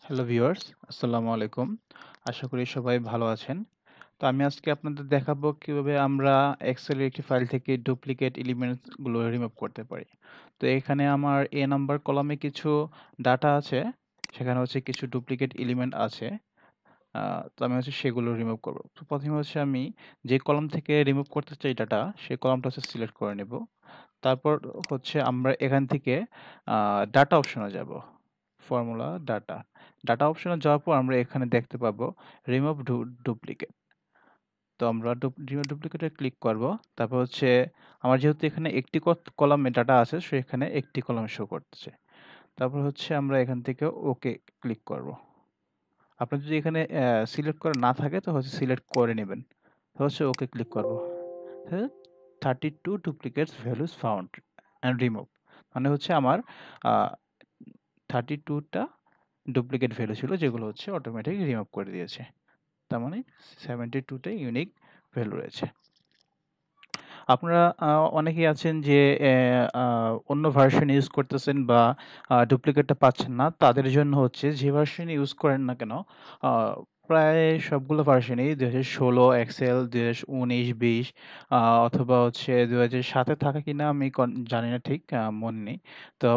Hello viewers, আসসালামু আলাইকুম। আশা করি সবাই ভালো আছেন। তো আমি আজকে আপনাদের দেখাবো কিভাবে আমরা এক্সেল এর একটি ফাইল থেকে ডুপ্লিকেট এলিমেন্টস গুলো রিমুভ করতে পারি। তো এখানে আমার A নাম্বার কলামে কিছু ডাটা আছে। সেখানে হচ্ছে কিছু ডুপ্লিকেট এলিমেন্ট আছে। তো আমি হচ্ছে সেগুলো রিমুভ করব। তো ১ম এ হচ্ছে আমি যে কলাম থেকে রিমুভ করতে চাই ডাটা, সেই কলামটা হচ্ছে সিলেক্ট করে নেব। তারপর হচ্ছে আমরা এখান থেকে আ ডাটা অপশনে যাব। Formula data. ডাটা অপশনে যাওয়ার পর আমরা এখানে দেখতে পাবো রিমুভ ডুপ্লিকেট। তো আমরা রিমুভ ডুপ্লিকেট এ ক্লিক করব। তারপর হচ্ছে আমার যেহেতু এখানে একটি কলামে ডাটা আছে সেখানে একটি কলাম শো করতেছে। তারপর হচ্ছে আমরা এখান থেকে ওকে ক্লিক করব। আপনার যদি এখানে সিলেক্ট করা না থাকে তো হচ্ছে সিলেক্ট করে নেবেন। তো হচ্ছে ওকে ক্লিক করব। হ্যাঁ, 32 duplicates values found and remove. মানে হচ্ছে আমার আ 32 টা ডুপ্লিকেট ভ্যালু ছিল যেগুলো হচ্ছে অটোমেটিক রিমুভ করে দিয়েছে। তার মানে 72 টা ইউনিক ভ্যালু রয়েছে। আপনারা অনেকেই আছেন যে অন্য ভার্সন ইউজ করতেছেন বা ডুপ্লিকেটটা পাচ্ছেন না। তাদের জন্য হচ্ছে যে ভার্সন ইউজ করেন না কেন, আ প্রায় সবগুলো ভার্সনই ২০১৬ এক্সেল, ২০১৯, ২০ অথবা হচ্ছে ২০০৭ এ থাকে কিনা আমি জানি না ঠিক মনে নেই। তো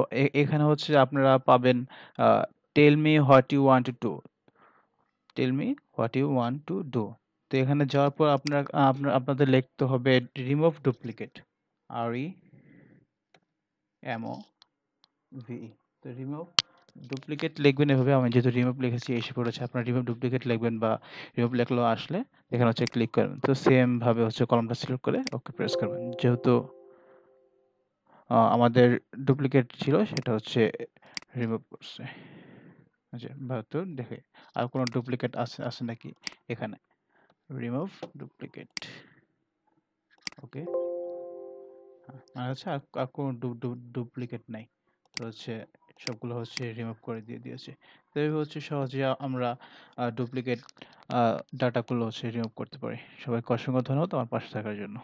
এখানে হচ্ছে আপনারা পাবেন ah tell me what you want to do. Tell me what you want to do. তো এখানে যাওয়ার পর আপনাদের লিখতে হবে রিমুভ ডুপ্লিকেট। REMOVE। তো রিমুভ ডুপ্লিকেট লিখবেন এভাবে। আমি যেহেতু রিমুভ লিখেছি এসে পড়েছে। আপনারা রিমুভ ডুপ্লিকেট লিখবেন বা রিমুভ লেখলেও আসলে এখানে হচ্ছে ক্লিক করবেন। তো সেম ভাবে হচ্ছে কলমটা সিলেক্ট করে ওকে প্রেস করবেন। যেহেতু আমাদের ডুপ্লিকেট ছিল সেটা হচ্ছে রিমুভ করছে। আচ্ছা, ৭২ দেখে আর কোনো ডুপ্লিকেট আছে নাকি এখানে। Remove duplicate. ওকে। আচ্ছা, আর কোনো ডুপ্লিকেট নাই। তো হচ্ছে সবগুলো হচ্ছে রিমুভ করে দিয়েছে। তো এইভাবে হচ্ছে সহজে আমরা ডুপ্লিকেট আ ডাটাগুলো হচ্ছে রিমুভ করতে পারি। সবাইকে অসংখ্য ধন্যবাদ আমার পাশে থাকার জন্য।